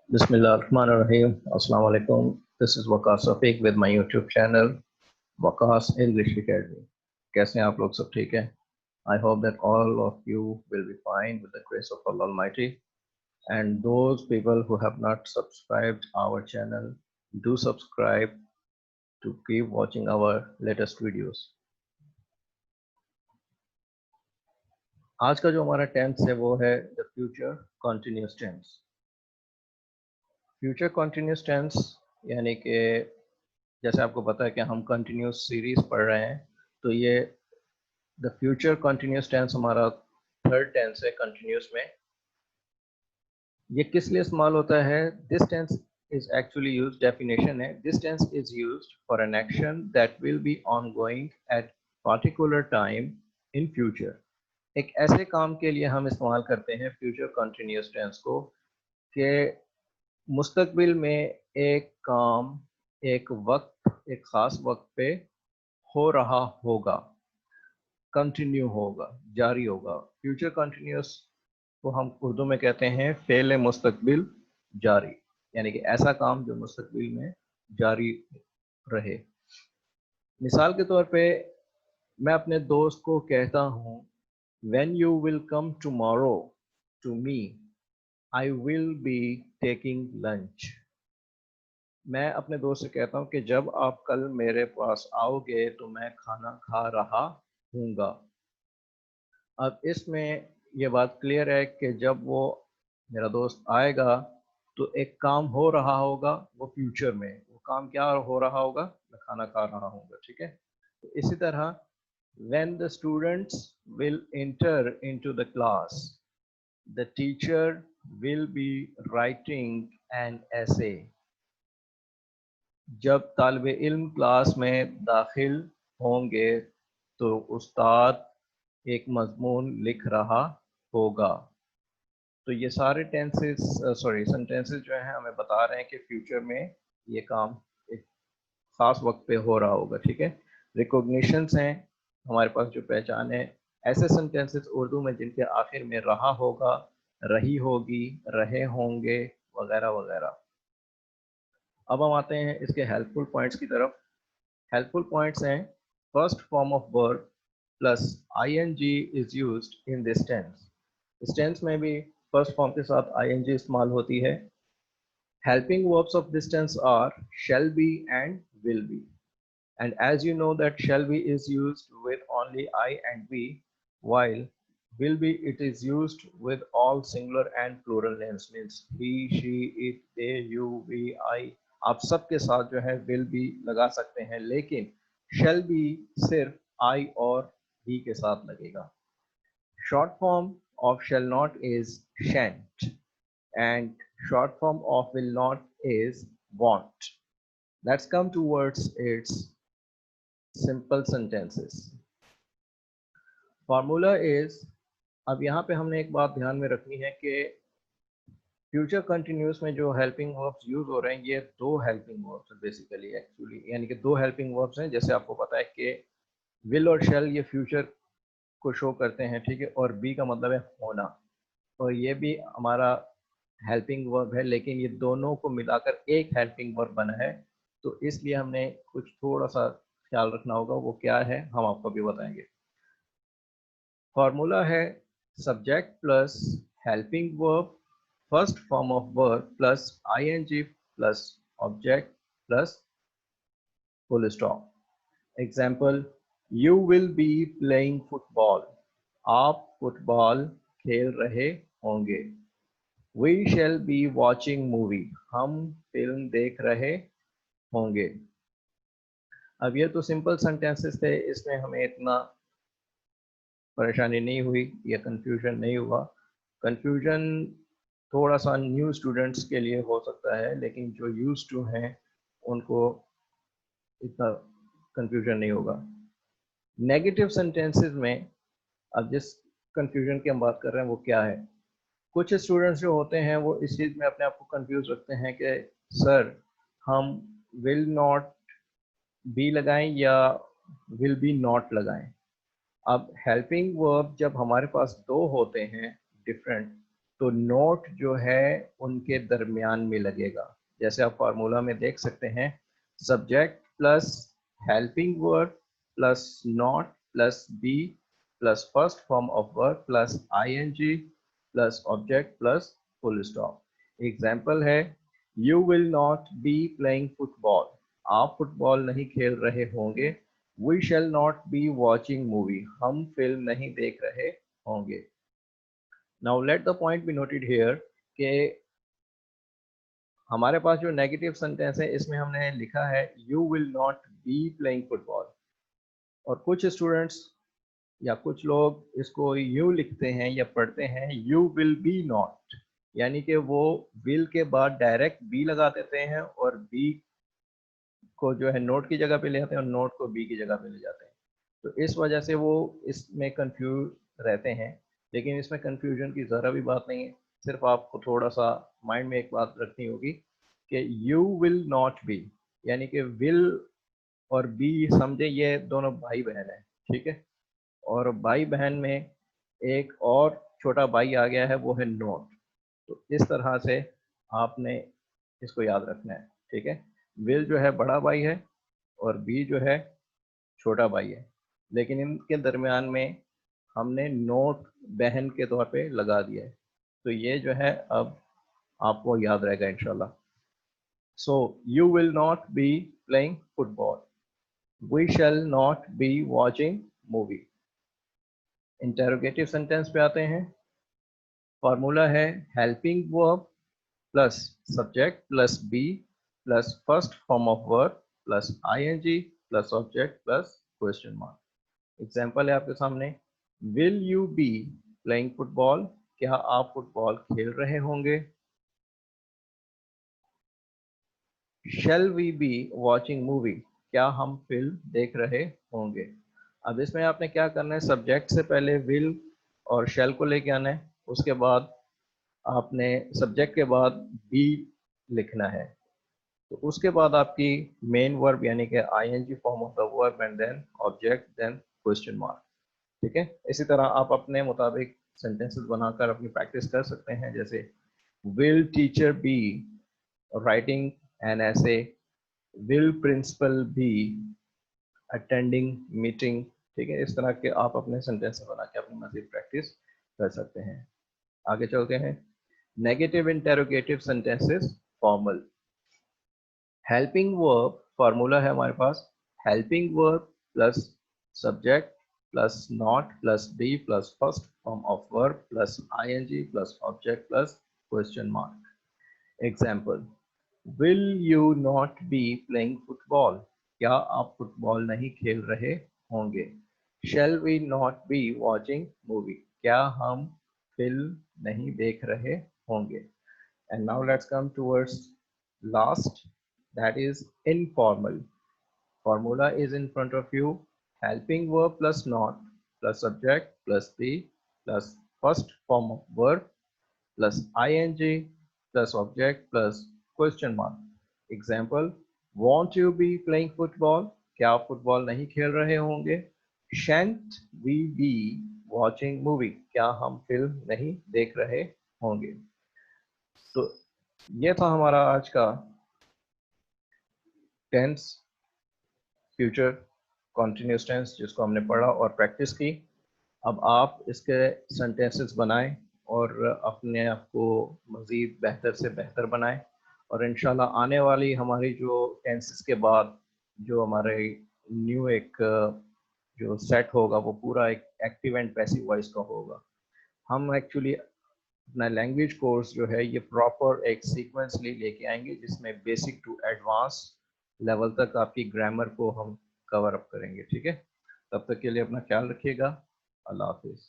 Bismillahirrahmanirrahim. Assalamu alaikum. This is Waqas Safiq with my YouTube channel Waqas English Academy. कैसे हैं आप लोग सब ठीक है? I hope that all of you will be fine with the grace of Allah Almighty. And those people who have not subscribed our channel, do subscribe to keep watching our latest videos. आज का जो हमारा tense है वो है the future continuous tense. Future continuous tense यानी कि जैसे आपको पता है कि हम कंटिन्यूस सीरीज पढ़ रहे हैं, तो ये द फ्यूचर कंटिन्यूस टेंस हमारा थर्ड टेंस है कंटिन्यूस में। ये किस लिए इस्तेमाल होता है? This tense is actually use, definition है, this tense is used for an action that will be ongoing at particular time in future. एक ऐसे काम के लिए हम इस्तेमाल करते हैं फ्यूचर कंटिन्यूस टेंस को कि मुस्तकबिल में एक काम एक वक्त, एक ख़ास वक्त पे हो रहा होगा, कंटिन्यू होगा, जारी होगा। फ्यूचर कंटिन्यूस को हम उर्दू में कहते हैं फ़ेल मुस्तकबिल जारी, यानी कि ऐसा काम जो मुस्तकबिल में जारी रहे। मिसाल के तौर पे मैं अपने दोस्त को कहता हूँ, when you will come tomorrow to me I will be taking lunch. मैं अपने दोस्त से कहता हूँ कि जब आप कल मेरे पास आओगे तो मैं खाना खा रहा हूँगा। अब इसमें ये बात क्लियर है कि जब वो मेरा दोस्त आएगा तो एक काम हो रहा होगा, वो फ्यूचर में वो काम क्या हो रहा होगा? मैं खाना खा रहा हूँगा। ठीक है, तो इसी तरह when the students will enter into the class, the teacher will be writing an essay. जब तालिबे इल्म क्लास में दाखिल होंगे तो उस्ताद एक मजमून लिख रहा होगा। तो ये सारे सेंटेंसेस जो हैं हमें बता रहे हैं कि फ्यूचर में ये काम एक ख़ास वक्त पे हो रहा होगा। ठीक है, रिकॉग्निशंस हैं हमारे पास, जो पहचान है, ऐसे सेंटेंसेस उर्दू में जिनके आखिर में रहा होगा, रही होगी, रहे होंगे वगैरह वगैरह। अब हम आते हैं इसके हेल्पफुल पॉइंट्स की तरफ। हेल्पफुल पॉइंट्स हैं, first form of verb plus ING is used in this tense. इस टेंस में भी फर्स्ट फॉर्म के साथ आईएनजी इस्तेमाल होती है। Helping verbs of this tense are shall be and will be, and as you know that shall be is used with only I and we, while will be it is used with all singular and plural names, means he, she, it, they, you, we, I। आप सबके साथ जो है will be लगा सकते हैं, लेकिन shall be सिर्फ I और he के साथ लगेगा। Short form of shall not is shan't, and short form of will not is won't। Let's come towards its simple sentences. Formula is, अब यहाँ पे हमने एक बात ध्यान में रखनी है कि फ्यूचर कंटिन्यूस में जो हेल्पिंग वर्ब्स यूज हो रहे हैं, ये दो हेल्पिंग वर्ब्स हैं बेसिकली, एक्चुअली, यानी कि दो हेल्पिंग वर्ब्स हैं। जैसे आपको पता है कि विल और शैल ये फ्यूचर को शो करते हैं, ठीक है, और बी का मतलब है होना, और ये भी हमारा हेल्पिंग वर्ब है, लेकिन ये दोनों को मिलाकर एक हेल्पिंग वर्ब बना है। तो इसलिए हमने कुछ थोड़ा सा ख्याल रखना होगा, वो क्या है हम आपको भी बताएंगे। फॉर्मूला है subject plus helping verb, first form of verb plus ING plus object plus full stop. Example, you will be playing football, आप फुटबॉल खेल रहे होंगे। We shall be watching movie, हम फिल्म देख रहे होंगे। अब ये तो सिंपल सेंटेंसेस थे, इसमें हमें इतना परेशानी नहीं हुई या कंफ्यूजन नहीं हुआ। कंफ्यूजन थोड़ा सा न्यू स्टूडेंट्स के लिए हो सकता है, लेकिन जो यूज टू हैं उनको इतना कंफ्यूजन नहीं होगा। नेगेटिव सेंटेंसेस में अब जिस कंफ्यूजन की हम बात कर रहे हैं वो क्या है? कुछ स्टूडेंट्स जो होते हैं वो इस चीज़ में अपने आप को कंफ्यूज रखते हैं कि सर हम विल नॉट बी लगाएं या विल बी नॉट लगाएं। अब हेल्पिंग वर्ब जब हमारे पास दो होते हैं डिफरेंट, तो नोट जो है उनके दरमियान में लगेगा। जैसे आप फार्मूला में देख सकते हैं, subject plus helping verb plus not plus be plus first form of verb plus ING plus object plus full stop. Example है, you will not be playing football, आप फुटबॉल नहीं खेल रहे होंगे। We shall not be watching movie, हम फिल्म नहीं देख रहे होंगे। Now let the point be noted here कि हमारे पास जो नेगेटिव सेंटेंस है इसमें हमने लिखा है you will not be playing football, और कुछ स्टूडेंट्स या कुछ लोग इसको यू लिखते हैं या पढ़ते हैं यू विल बी नॉट, यानी कि वो विल के बाद डायरेक्ट बी लगा देते हैं और बी को जो है नोट की जगह पे ले आते हैं और नोट को बी की जगह पे ले जाते हैं। तो इस वजह से वो इसमें कंफ्यूज रहते हैं, लेकिन इसमें कंफ्यूजन की ज़रा भी बात नहीं है। सिर्फ आपको थोड़ा सा माइंड में एक बात रखनी होगी कि यू विल नॉट बी, यानी कि विल और बी समझे ये दोनों भाई बहन है, ठीक है। और भाई बहन में एक और छोटा भाई आ गया है, वो है नोट। तो इस तरह से आपने इसको याद रखना है, ठीक है। विल जो है बड़ा भाई है और बी जो है छोटा भाई है, लेकिन इनके दरमियान में हमने नोट बहन के तौर पे लगा दिया है। तो ये जो है अब आपको याद रहेगा इंशाल्लाह। So you will not be playing football, we shall not be watching movie. Interrogative sentence पे आते हैं। फॉर्मूला है helping verb plus subject plus be plus first form of verb plus ING plus object plus question mark. Example है आपके सामने, will you be playing football, क्या आप football खेल रहे होंगे। Shall we be watching movie, क्या हम फिल्म देख रहे होंगे। अब इसमें आपने क्या करना है, सब्जेक्ट से पहले विल और शैल को लेके आना है, उसके बाद आपने सब्जेक्ट के बाद बी लिखना है, तो उसके बाद आपकी मेन वर्ब यानी कि ING form of the verb and then object then question mark, ठीक है। इसी तरह आप अपने मुताबिक सेंटेंसेस बनाकर अपनी प्रैक्टिस कर सकते हैं। जैसे will teacher be writing an essay, will principal be attending meeting, ठीक है। इस तरह के आप अपने सेंटेंस बना के अपनी मजीद प्रैक्टिस कर सकते हैं। आगे चलते हैं। Negative interrogative sentences formal. Helping verb formula है हमारे पास, helping verb plus subject plus not plus be plus first form of verb plus ING plus object plus question mark. Example, will you not be playing football, क्या आप football नहीं खेल रहे होंगे। Shall we not be watching movie, क्या हम फिल्म नहीं देख रहे होंगे। And now let's come towards last, that is informal. Formula is in front of you, helping verb plus not plus subject plus be plus first form of verb plus ing plus object plus question mark. Example, won't you be playing football, क्या आप football नहीं खेल रहे होंगे। Shan't we be watching movie, क्या हम फिल्म नहीं देख रहे होंगे। तो ये था हमारा आज का टेंस फ्यूचर कॉन्टिन्यूस टेंस जिसको हमने पढ़ा और प्रैक्टिस की। अब आप इसके सेंटेंसेस बनाएं और अपने आप को मज़ीद बेहतर से बेहतर बनाएं, और इंशाल्लाह आने वाली हमारी जो टेंसेस के बाद जो हमारे न्यू एक जो सेट होगा वो पूरा एक एक्टिव एंड पैसिव वॉइस का होगा। हम एक्चुअली अपना लैंग्वेज कोर्स जो है ये प्रॉपर एक सीक्वेंसली लेके आएंगे जिसमें बेसिक टू एडवांस लेवल तक आपकी ग्रामर को हम कवर अप करेंगे, ठीक है। तब तक के लिए अपना ख्याल रखिएगा। अल्लाह हाफिज़।